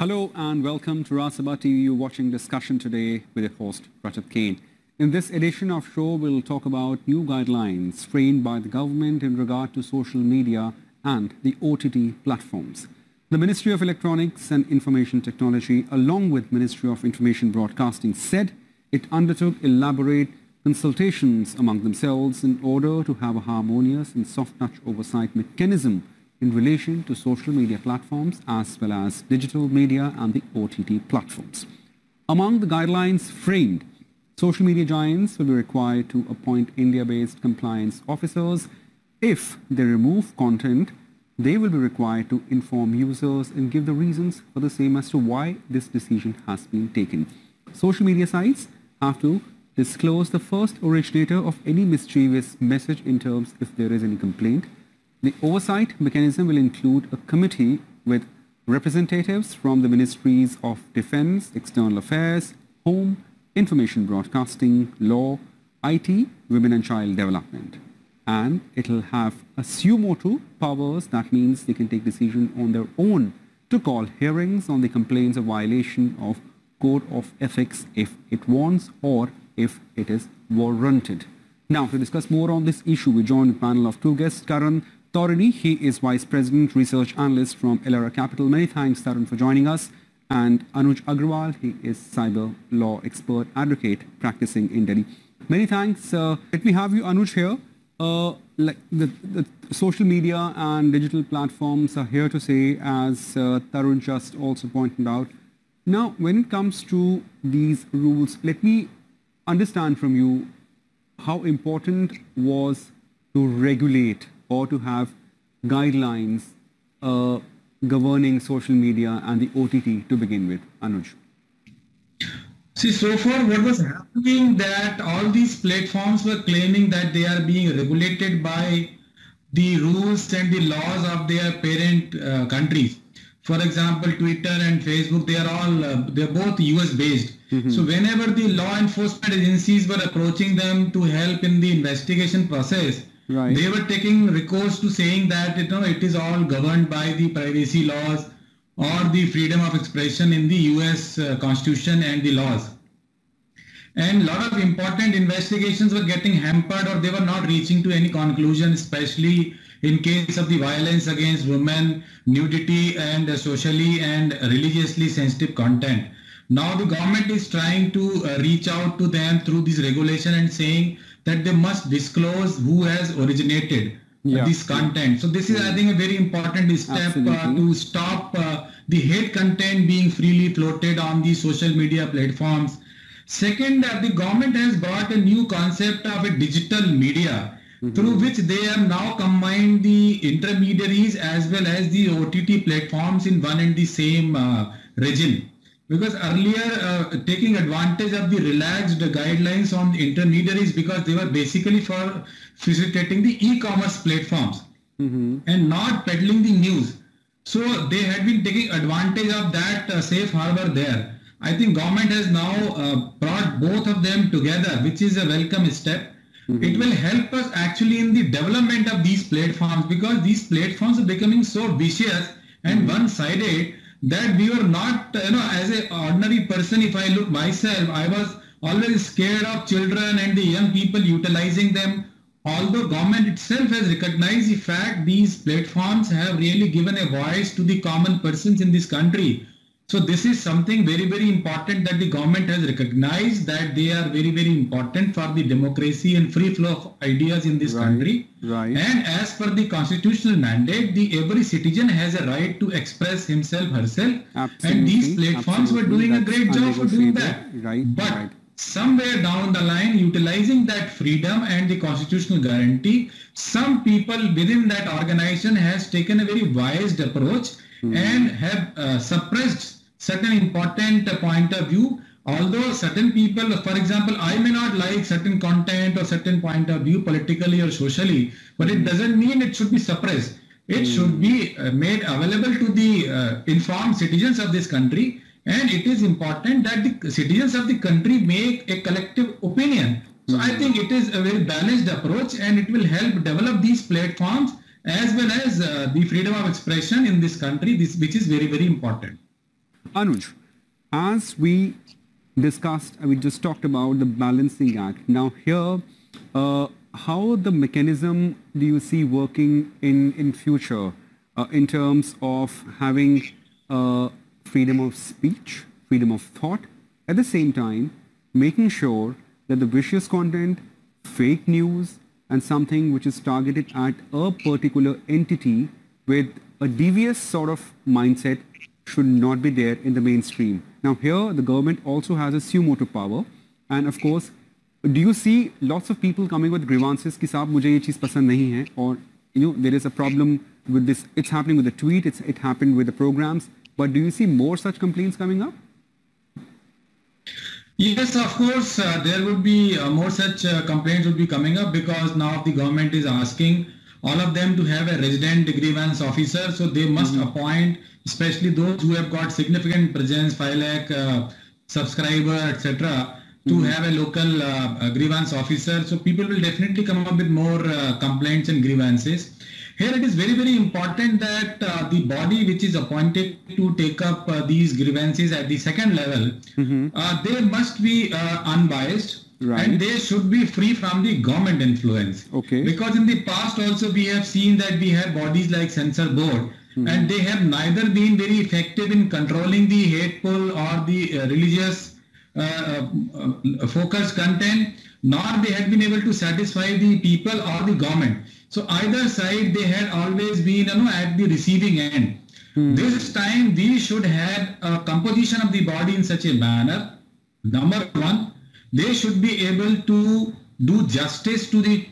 Hello and welcome to Rajya Sabha TV. You're watching Discussion today with your host, Rajat Kane. In this edition of show, we'll talk about new guidelines framed by the government in regard to social media and the OTT platforms. The Ministry of Electronics and Information Technology, along with Ministry of Information Broadcasting, said it undertook elaborate consultations among themselves in order to have a harmonious and soft-touch oversight mechanism in relation to social media platforms as well as digital media and the OTT platforms. Among the guidelines framed, social media giants will be required to appoint India-based compliance officers. If they remove content, they will be required to inform users and give the reasons for the same as to why this decision has been taken. Social media sites have to disclose the first originator of any mischievous message in terms if there is any complaint. The oversight mechanism will include a committee with representatives from the Ministries of Defense, External Affairs, Home, Information Broadcasting, Law, IT, Women and Child Development. And it will have a suo motu powers. That means they can take decision on their own to call hearings on the complaints of violation of Code of Ethics if it wants or if it is warranted. Now, to discuss more on this issue, we join a panel of two guests. Tarun Taurini, he is Vice President, Research Analyst from Elara Capital. Many thanks, Tarun, for joining us. And Anuj Agrawal, he is Cyber Law Expert Advocate practicing in Delhi. Many thanks. Let me have you, Anuj, here. Like the social media and digital platforms are here to say, as Tarun just also pointed out. Now, when it comes to these rules, let me understand from you how important was to regulate or to have guidelines governing social media and the OTT to begin with, Anuj. See, so far what was happening that all these platforms were claiming that they are being regulated by the rules and the laws of their parent countries. For example, Twitter and Facebook, they're both US based. Mm-hmm. So whenever the law enforcement agencies were approaching them to help in the investigation process, right, they were taking recourse to saying that it is all governed by the privacy laws or the freedom of expression in the US Constitution and the laws. And a lot of important investigations were getting hampered or they were not reaching to any conclusion, especially in case of the violence against women, nudity and socially and religiously sensitive content. Now the government is trying to reach out to them through this regulation and saying that they must disclose who has originated this content. So this is, I think, a very important step to stop the hate content being freely floated on the social media platforms. Second, the government has brought a new concept of a digital media, through which they have now combined the intermediaries as well as the OTT platforms in one and the same regime. Because earlier, taking advantage of the relaxed guidelines on the intermediaries, because they were basically for facilitating the e-commerce platforms and not peddling the news. So they had been taking advantage of that safe harbor there. I think government has now brought both of them together, which is a welcome step. It will help us actually in the development of these platforms, because these platforms are becoming so vicious and one-sided that we were not, as an ordinary person, if I look myself, I was always scared of children and the young people utilizing them. Although government itself has recognized the fact these platforms have really given a voice to the common persons in this country. So this is something very, very important that the government has recognized, that they are very, very important for the democracy and free flow of ideas in this country. Right. And as per the constitutional mandate, every citizen has a right to express himself, herself. Absolutely. And these platforms were doing a great job for doing that. But somewhere down the line, utilizing that freedom and the constitutional guarantee, some people within that organization has taken a very wise approach and have suppressed certain important point of view. Although certain people, for example, I may not like certain content or certain point of view politically or socially, but it doesn't mean it should be suppressed. It should be made available to the informed citizens of this country. And it is important that the citizens of the country make a collective opinion. So I think it is a very balanced approach, and it will help develop these platforms as well as the freedom of expression in this country, which is very, very important. Anuj, as we discussed, we just talked about the balancing act. Now here, how the mechanism do you see working in future in terms of having freedom of speech, freedom of thought, at the same time making sure that the vicious content, fake news, and something which is targeted at a particular entity with a devious sort of mindset should not be there in the mainstream. Now here, the government also has a suo motu power, and of course, do you see lots of people coming with grievances कि साहब मुझे ये चीज़ पसंद नहीं है, or there is a problem with this, it's happening with the tweet, it happened with the programs, but do you see more such complaints coming up? Yes, of course, there would be more such complaints would be coming up, because now the government is asking all of them to have a resident grievance officer. So they must appoint, especially those who have got significant presence, 5 lakh subscriber, etc., to have a local grievance officer. So people will definitely come up with more complaints and grievances. Here it is very, very important that the body which is appointed to take up these grievances at the second level, they must be unbiased. Right. And they should be free from the government influence. Okay. Because in the past also we have seen that we have bodies like censor board, and they have neither been very effective in controlling the hateful or the religious focused content, nor they had been able to satisfy the people or the government. So either side, they had always been at the receiving end. This time we should have a composition of the body in such a manner. Number one, they should be able to do justice to the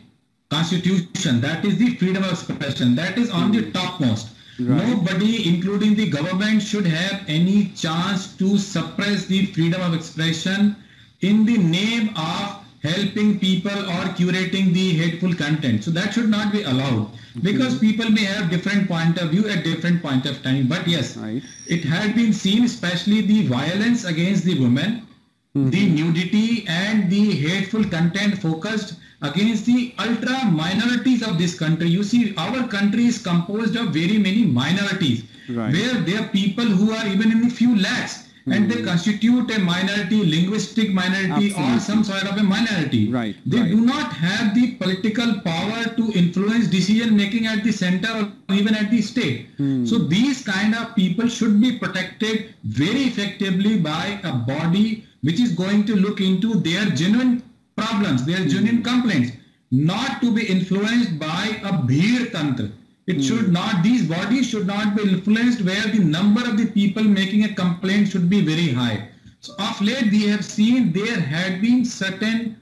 constitution. That is the freedom of expression. That is on the topmost. Right. Nobody, including the government, should have any chance to suppress the freedom of expression in the name of helping people or curating the hateful content. So that should not be allowed, because people may have different point of view at different point of time. But yes, right, it had been seen, especially the violence against the women, the nudity and the hateful content focused against the ultra minorities of this country. You see, our country is composed of very many minorities, right, where there are people who are even in a few lakhs, and they constitute a minority, linguistic minority, or some sort of a minority. Right. They do not have the political power to influence decision making at the center or even at the state. So these kind of people should be protected very effectively by a body which is going to look into their genuine problems, their genuine complaints, not to be influenced by a bheer tantra. It should not, these bodies should not be influenced where the number of the people making a complaint should be very high. So of late we have seen there had been certain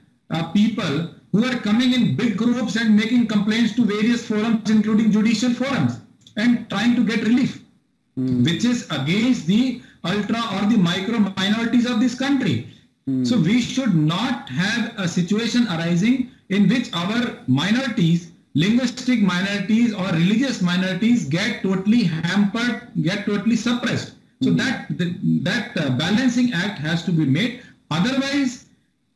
people who are coming in big groups and making complaints to various forums, including judicial forums, and trying to get relief, which is against the ultra or the micro minorities of this country. So we should not have a situation arising in which our minorities, linguistic minorities or religious minorities, get totally hampered, get totally suppressed. So that balancing act has to be made. Otherwise,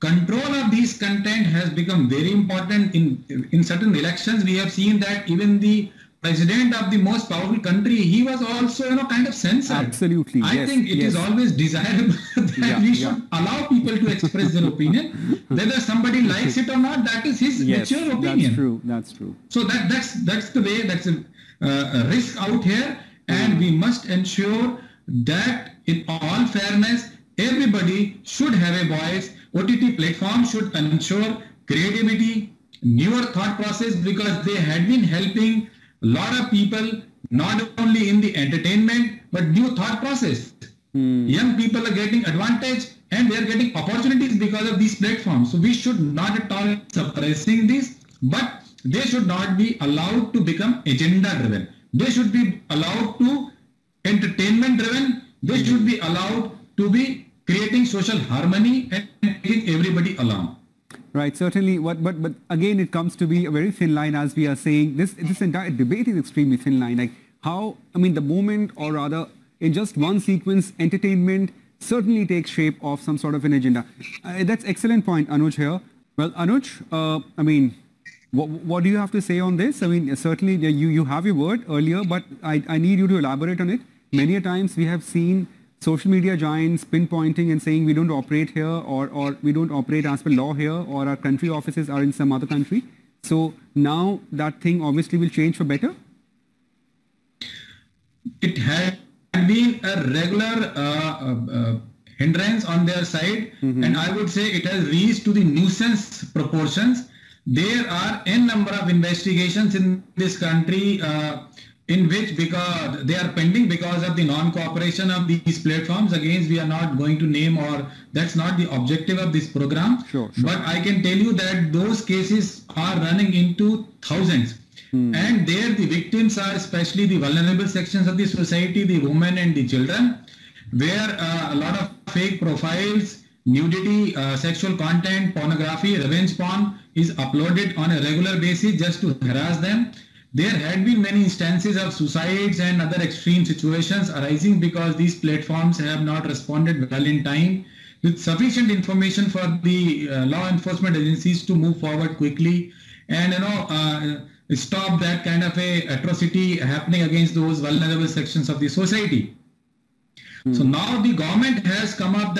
control of these content has become very important. In certain elections, we have seen that even the president of the most powerful country, he was also kind of censored. Absolutely. I think it is always desirable that we should allow people to express their opinion. Whether somebody likes it or not, that is his mature opinion. That's true. That's true. So that's the way. That's a risk out here, and we must ensure that in all fairness, everybody should have a voice. OTT platforms should ensure creativity, newer thought process, because they had been helping a lot of people, not only in the entertainment, but new thought process. Young people are getting advantage and they are getting opportunities because of these platforms. So we should not at all suppressing this, but they should not be allowed to become agenda driven. They should be allowed to entertainment driven. They should be allowed to be creating social harmony and taking everybody along. Right, certainly. But again, it comes to be a very thin line, as we are saying. This entire debate is extremely thin line. Like how, the moment, or rather, in just one sequence, entertainment certainly takes shape of some sort of an agenda. That's excellent point, Anuj here. Well, Anuj, what do you have to say on this? Certainly you have your word earlier, but I need you to elaborate on it. Many a times we have seen social media giants pinpointing and saying we don't operate here, or we don't operate as per law here, or our country offices are in some other country. So now that thing obviously will change for better? It had been a regular hindrance on their side, and I would say it has reached to the nuisance proportions. There are n number of investigations in this country in which, because they are pending because of the non-cooperation of these platforms. Again, we are not going to name, or that's not the objective of this program. Sure. But I can tell you that those cases are running into thousands. And there the victims are especially the vulnerable sections of the society, the women and the children, where a lot of fake profiles, nudity, sexual content, pornography, revenge porn is uploaded on a regular basis just to harass them. There had been many instances of suicides and other extreme situations arising because these platforms have not responded well in time with sufficient information for the law enforcement agencies to move forward quickly and stop that kind of a atrocity happening against those vulnerable sections of the society. So now the government has come up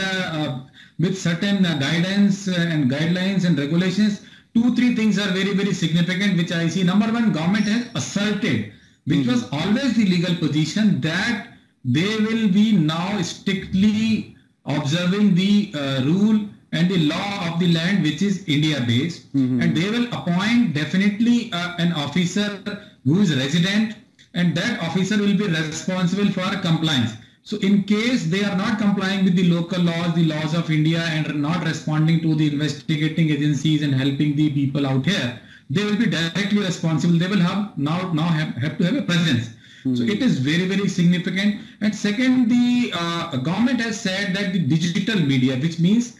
with certain guidance and guidelines and regulations. 2-3 things are very, very significant, which I see. Number one, government has asserted, which was always the legal position, that they will be now strictly observing the rule and the law of the land, which is India based, and they will appoint definitely an officer who is resident, and that officer will be responsible for compliance. So in case they are not complying with the local laws, the laws of India, and not responding to the investigating agencies and helping the people out here, they will be directly responsible. They will have have to have a presence. So it is very, very significant. And second, the government has said that the digital media, which means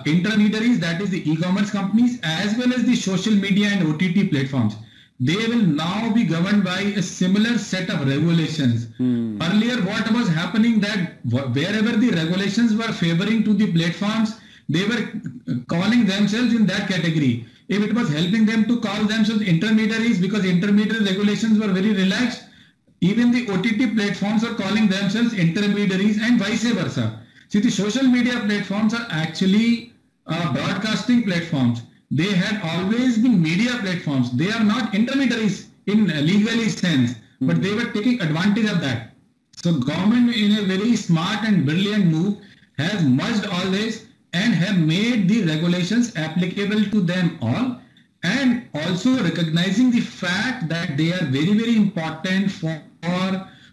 intermediaries, that is the e-commerce companies, as well as the social media and OTT platforms, they will now be governed by a similar set of regulations. Earlier, what was happening, that wherever the regulations were favoring to the platforms, they were calling themselves in that category. If it was helping them to call themselves intermediaries because intermediary regulations were very relaxed, even the OTT platforms are calling themselves intermediaries, and vice versa. See, the social media platforms are actually broadcasting platforms. They had always been media platforms. They are not intermediaries in a legally sense, but they were taking advantage of that. So government, in a very smart and brilliant move, has merged all this and have made the regulations applicable to them all, and also recognizing the fact that they are very, very important for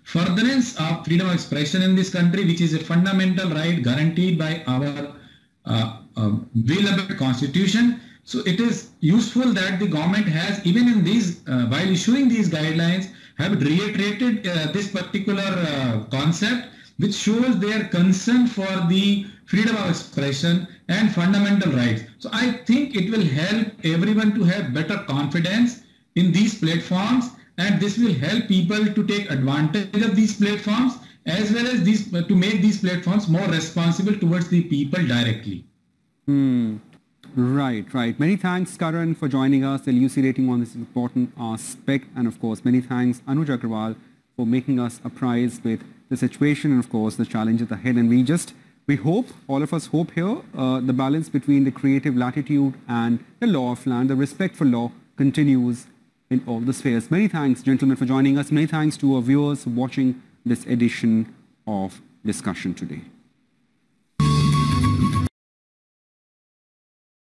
furtherance of freedom of expression in this country, which is a fundamental right guaranteed by our beloved constitution. So it is useful that the government has, even in these, while issuing these guidelines, have reiterated this particular concept, which shows their concern for the freedom of expression and fundamental rights. So I think it will help everyone to have better confidence in these platforms, and this will help people to take advantage of these platforms, as well as these to make these platforms more responsible towards the people directly. Right. Many thanks, Karan, for joining us, elucidating on this important aspect. And of course, many thanks, Anuj Agrawal, for making us apprised with the situation and of course the challenges ahead. And we hope, all of us hope here, the balance between the creative latitude and the law of land, the respect for law continues in all the spheres. Many thanks, gentlemen, for joining us. Many thanks to our viewers watching this edition of Discussion Today.